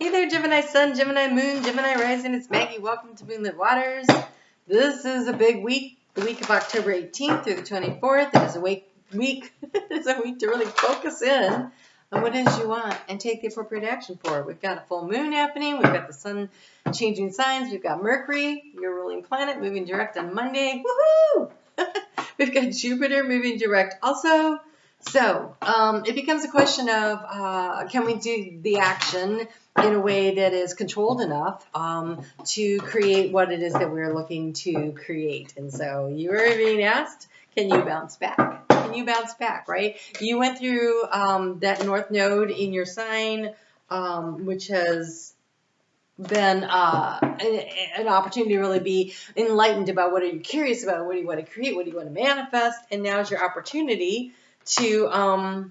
Hey there, Gemini Sun, Gemini Moon, Gemini Rising. It's Maggie. Welcome to Moonlit Waters. This is a big week, the week of October 18th through the 24th. It is a week. It is a week to really focus in on what it is you want and take the appropriate action for it. We've got a full moon happening. We've got the sun changing signs. We've got Mercury, your ruling planet, moving direct on Monday. Woohoo! We've got Jupiter moving direct also. So it becomes a question of can we do the action in a way that is controlled enough to create what it is that we're looking to create. And so you are being asked, can you bounce back? Can you bounce back, right? You went through that North Node in your sign, which has been an opportunity to really be enlightened about what are you curious about, what do you want to create, what do you want to manifest, and now is your opportunity to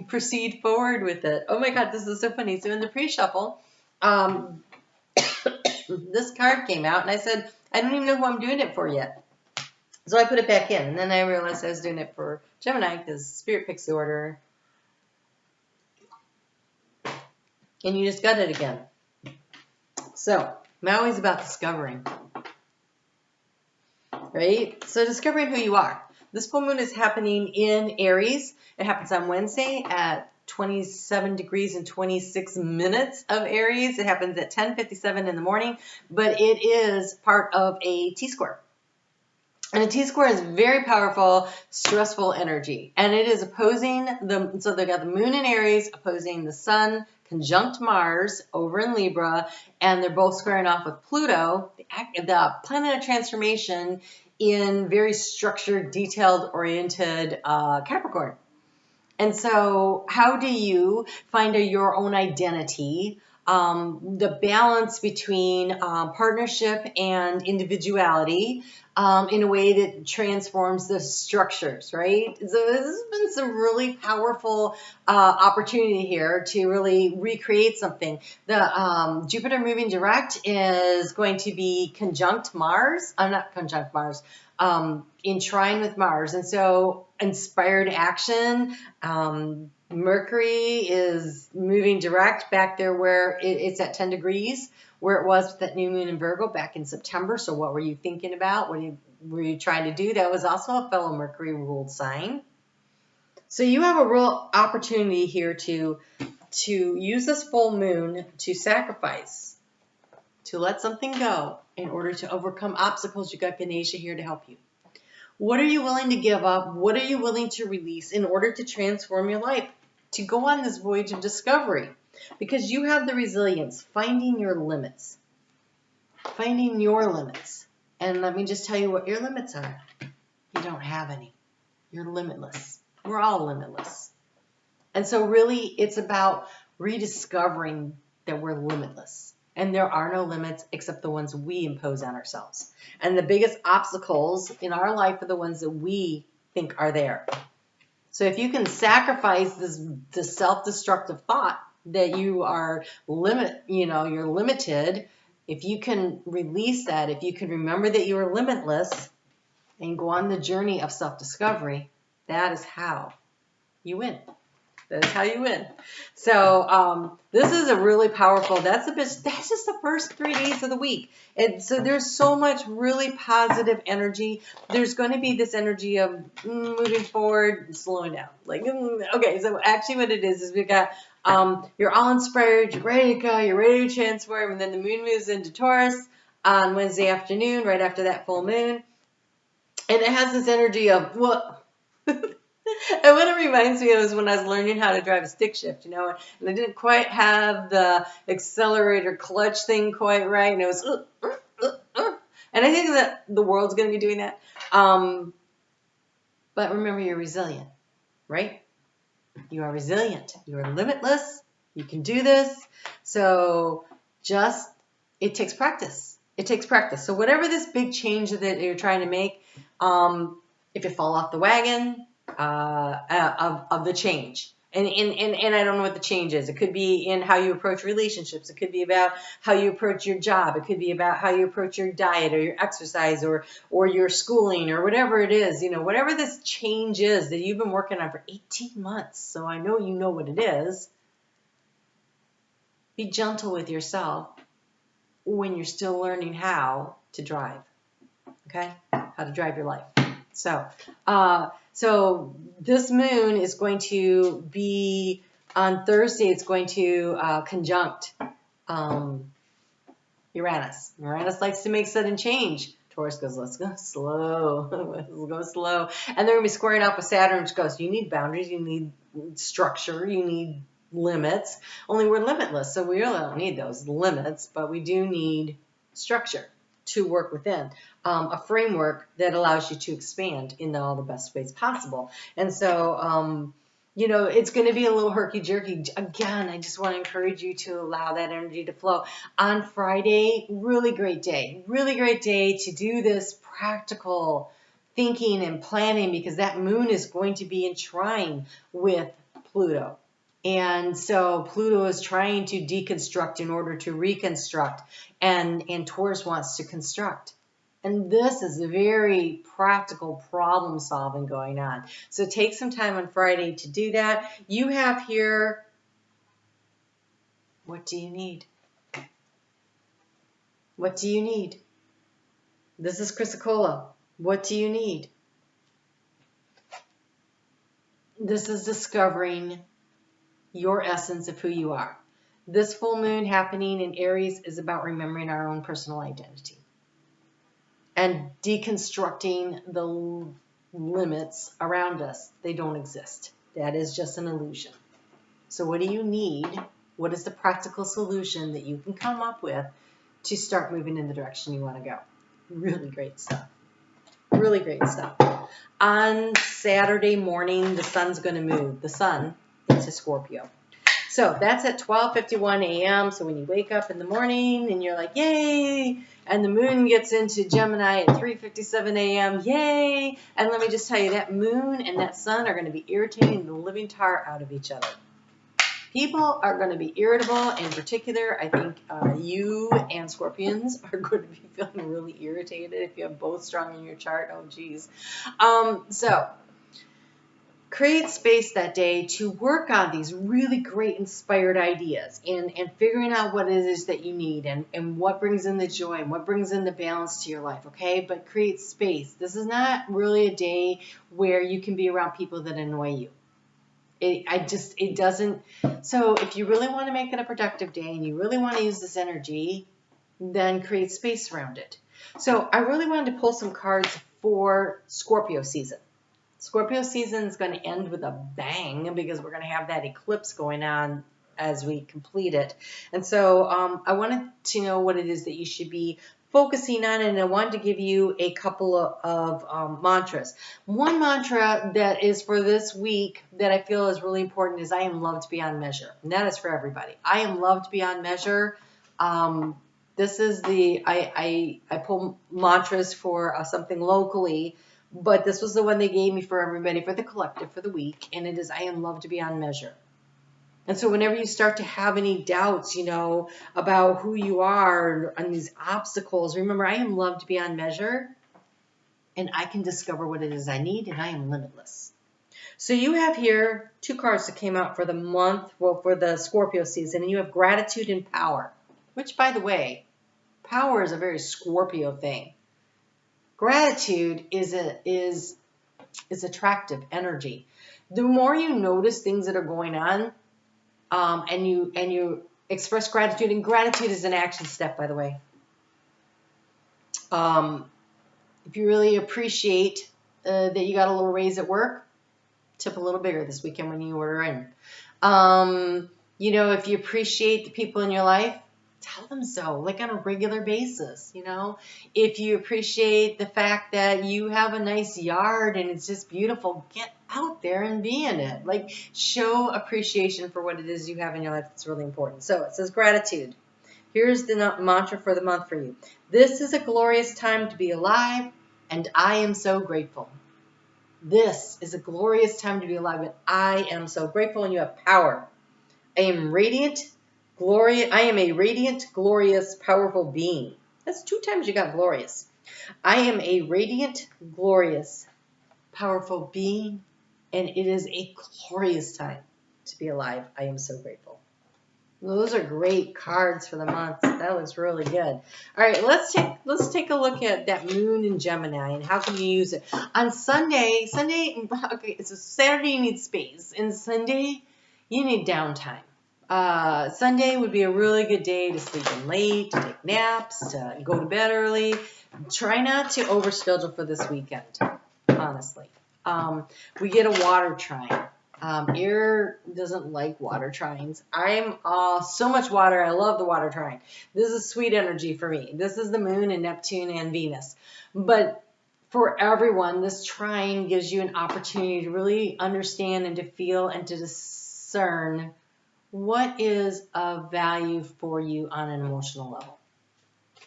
proceed forward with it. Oh my God, this is so funny. So in the pre-shuffle, this card came out, and I said, I don't even know who I'm doing it for yet. So I put it back in, and then I realized I was doing it for Gemini because Spirit picks the order. And you just got it again. So Maui's about discovering, right? So discovering who you are. This full moon is happening in Aries. It happens on Wednesday at 27 degrees and 26 minutes of Aries. It happens at 10:57 in the morning, but it is part of a T-square. And a T-square is very powerful, stressful energy. And it is opposing so they've got the moon in Aries opposing the sun conjunct Mars over in Libra, and they're both squaring off with Pluto, the planet of transformation, in very structured, detailed, oriented Capricorn. And so how do you find your own identity, the balance between partnership and individuality in a way that transforms the structures, right? So this has been some really powerful opportunity here to really recreate something. The Jupiter moving direct is going to be conjunct Mars. Not conjunct Mars. In trine with Mars. And so inspired action. Mercury is moving direct back there where it's at 10 degrees, where it was with that new moon in Virgo back in September. So what were you thinking about? What were you trying to do? That was also a fellow Mercury ruled sign. So you have a real opportunity here to use this full moon to sacrifice, to let something go in order to overcome obstacles. You got Ganesha here to help you. What are you willing to give up? What are you willing to release in order to transform your life, to go on this voyage of discovery? Because you have the resilience, finding your limits. Finding your limits. And let me just tell you what your limits are. You don't have any. You're limitless. We're all limitless. And so really it's about rediscovering that we're limitless. And there are no limits except the ones we impose on ourselves. And the biggest obstacles in our life are the ones that we think are there. So if you can sacrifice this self-destructive thought that you are you're limited, if you can release that, if you can remember that you are limitless and go on the journey of self-discovery, that is how you win. That is how you win. So this is a really powerful, that's just the first 3 days of the week. And so there's so much really positive energy. There's going to be this energy of moving forward and slowing down. Okay, so actually what it is we've got, you're all inspired, you're ready to go, you're ready to transform, and then the moon moves into Taurus on Wednesday afternoon, right after that full moon. And it has this energy of, what? And what it reminds me of is when I was learning how to drive a stick shift, and I didn't quite have the accelerator clutch thing quite right, and it was, and I think that the world's going to be doing that. But remember, you're resilient, right? You are resilient. You are limitless. You can do this. So it takes practice. It takes practice. So whatever this big change that you're trying to make, if you fall off the wagon, of the change. And I don't know what the change is. It could be in how you approach relationships. It could be about how you approach your job. It could be about how you approach your diet or your exercise or your schooling or whatever it is. Whatever this change is that you've been working on for 18 months. So I know you know what it is. Be gentle with yourself when you're still learning how to drive. Okay? How to drive your life. So this moon is going to be on Thursday. It's going to conjunct Uranus. Uranus likes to make sudden change. Taurus goes, let's go slow. Let's go slow. And they're going to be squaring off with Saturn, which goes, you need boundaries, you need structure, you need limits. Only we're limitless, so we really don't need those limits, but we do need structure to work within. A framework that allows you to expand in all the best ways possible. And so, it's going to be a little herky-jerky. Again, I just want to encourage you to allow that energy to flow. On Friday, really great day to do this practical thinking and planning, because that moon is going to be in trine with Pluto. And so Pluto is trying to deconstruct in order to reconstruct, and Taurus wants to construct. And this is a very practical problem solving going on. So take some time on Friday to do that. You have here, what do you need? What do you need? This is Chrysicola. What do you need? This is discovering your essence of who you are. This full moon happening in Aries is about remembering our own personal identity and deconstructing the limits around us. They don't exist. That is just an illusion. So what do you need? What is the practical solution that you can come up with to start moving in the direction you want to go? Really great stuff. Really great stuff. On Saturday morning, the sun's going to move. The sun into Scorpio. So that's at 12:51 a.m. So when you wake up in the morning and you're like, yay, and the moon gets into Gemini at 3:57 a.m., yay. And let me just tell you, that moon and that sun are going to be irritating the living tar out of each other. People are going to be irritable. In particular, I think you and Scorpions are going to be feeling really irritated if you have both strong in your chart. Oh, geez. So create space that day to work on these really great inspired ideas and figuring out what it is that you need and what brings in the joy and what brings in the balance to your life, okay? But create space. This is not really a day where you can be around people that annoy you. It doesn't. So if you really want to make it a productive day and you really want to use this energy, then create space around it. So I really wanted to pull some cards for Scorpio season. Scorpio season is going to end with a bang because we're going to have that eclipse going on as we complete it. And so I wanted to know what it is that you should be focusing on, and I wanted to give you a couple of mantras. One mantra that is for this week that I feel is really important is I am loved beyond measure. And that is for everybody. I am loved beyond measure. This is I pull mantras for something locally, but this was the one they gave me for everybody, for the collective, for the week, and it is I am loved beyond measure. And so whenever you start to have any doubts, about who you are and these obstacles, remember, I am loved beyond measure, and I can discover what it is I need, and I am limitless. So you have here two cards that came out for the month, for the Scorpio season, and you have gratitude and power, which, by the way, power is a very Scorpio thing. Gratitude is attractive energy. The more you notice things that are going on, and you express gratitude, and gratitude is an action step, by the way. If you really appreciate that you got a little raise at work, tip a little bigger this weekend when you order in. If you appreciate the people in your life, tell them so, like on a regular basis. If you appreciate the fact that you have a nice yard and it's just beautiful, get out there and be in it. Like, show appreciation for what it is you have in your life. That's really important. So it says gratitude. Here's the mantra for the month for you. This is a glorious time to be alive, and I am so grateful. This is a glorious time to be alive, and I am so grateful, and you have power. I am radiant. I am a radiant, glorious, powerful being. That's 2 times you got glorious. I am a radiant, glorious, powerful being, and it is a glorious time to be alive. I am so grateful. Those are great cards for the month. That looks really good. All right, let's take a look at that moon in Gemini and how can you use it. On Sunday, okay, so Saturday you need space, and Sunday you need downtime. Sunday would be a really good day to sleep in late, to take naps, to go to bed early. Try not to overschedule for this weekend, honestly. We get a water trine. Air doesn't like water trines. I'm so much water. I love the water trine. This is sweet energy for me. This is the moon and Neptune and Venus. But for everyone, this trine gives you an opportunity to really understand and to feel and to discern what is of value for you on an emotional level.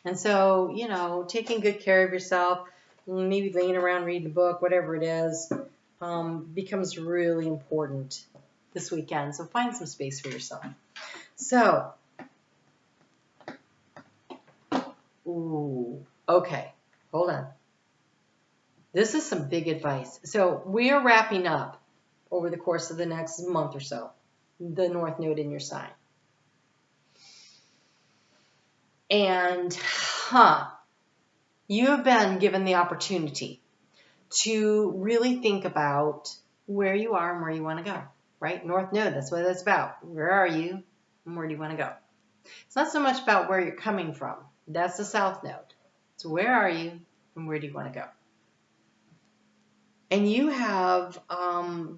And so, you know, taking good care of yourself, maybe laying around reading a book, whatever it is, becomes really important this weekend. So find some space for yourself. So, okay, hold on. This is some big advice. So we are wrapping up over the course of the next month or so, the North Node in your sign. And, you have been given the opportunity to really think about where you are and where you want to go, right? North Node, that's what it's about. Where are you and where do you want to go? It's not so much about where you're coming from. That's the South Node. So where are you and where do you want to go? And you have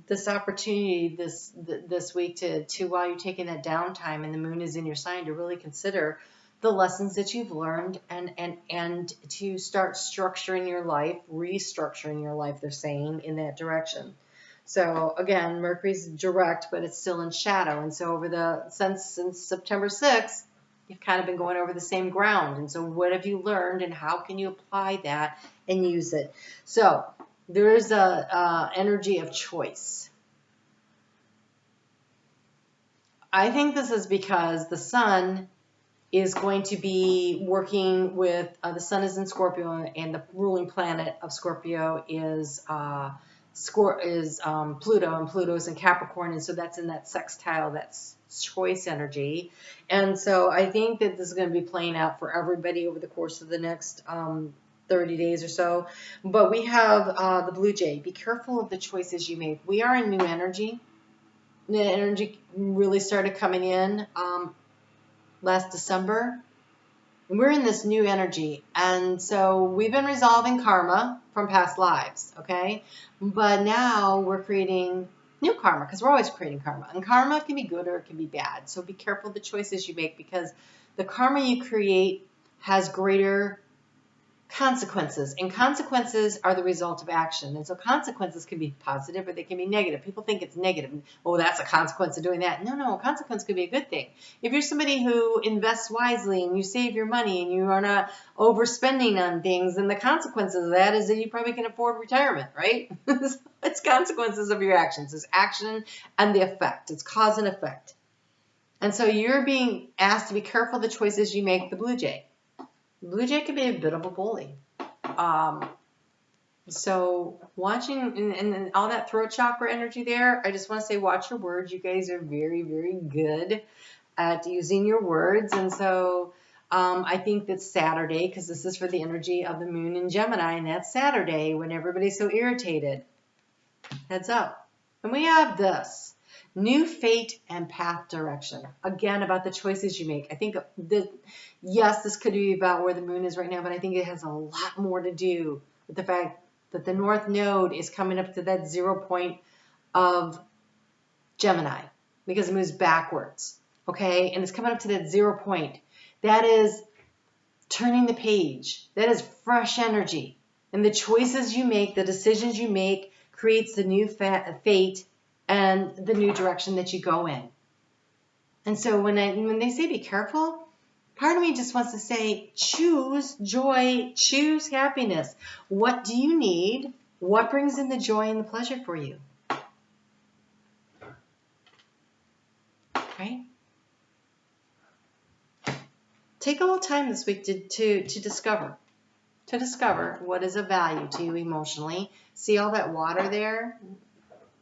this opportunity this week to while you're taking that downtime and the moon is in your sign, to really consider the lessons that you've learned and to start structuring your life, restructuring your life, they're saying, in that direction. So again, Mercury's direct, but it's still in shadow. And so since September 6th, you've kind of been going over the same ground. And so what have you learned and how can you apply that and use it? So there is a energy of choice. I think this is because the sun is going to be working with, the sun is in Scorpio, and the ruling planet of Scorpio is Pluto, and Pluto's in Capricorn, and so that's in that sextile, that's choice energy. And so I think that this is going to be playing out for everybody over the course of the next 30 days or so. But we have the Blue Jay. Be careful of the choices you make. We are in new energy. The energy really started coming in last December. We're in this new energy, and so we've been resolving karma from past lives, okay? But now we're creating new karma, because we're always creating karma. And karma can be good or it can be bad. So be careful of the choices you make, because the karma you create has greater consequences, and consequences are the result of action. And so consequences can be positive or they can be negative. People think it's negative. Oh, that's a consequence of doing that. No, a consequence could be a good thing. If you're somebody who invests wisely and you save your money and you are not overspending on things, then the consequences of that is that you probably can afford retirement, right? It's consequences of your actions. It's action and the effect. It's cause and effect. And so you're being asked to be careful of the choices you make, the Blue Jay. Blue Jay can be a bit of a bully. So watching and all that throat chakra energy there, I just want to say watch your words. You guys are very, very good at using your words. And so I think that Saturday, because this is for the energy of the moon in Gemini, and that's Saturday when everybody's so irritated. Heads up. And we have this. New fate and path direction. Again, about the choices you make. I think that, yes, this could be about where the moon is right now, but I think it has a lot more to do with the fact that the North Node is coming up to that 0 point of Gemini, because it moves backwards, okay? And it's coming up to that 0 point. That is turning the page. That is fresh energy. And the choices you make, the decisions you make, creates the new fate and the new direction that you go in. And so when they say be careful, part of me just wants to say choose joy, choose happiness. What do you need? What brings in the joy and the pleasure for you? Right? Take a little time this week to discover. To discover what is of value to you emotionally. See all that water there?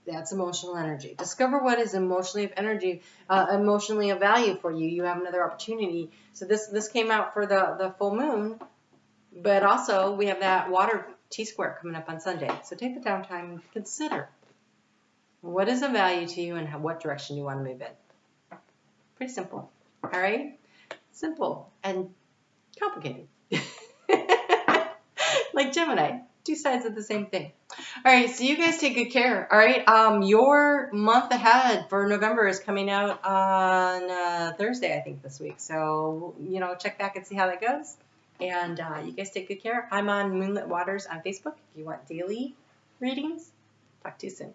That's emotional energy. Discover what is emotionally of value for you. You have another opportunity. So this came out for the full moon, but also we have that water T-square coming up on Sunday. So take the downtime and consider what is of value to you and what direction you want to move in. Pretty simple. All right? Simple and complicated. Like Gemini, two sides of the same thing. All right, so you guys take good care. All right, your month ahead for November is coming out on Thursday, I think, this week. So, check back and see how that goes. And you guys take good care. I'm on Moonlit Waters on Facebook if you want daily readings. Talk to you soon.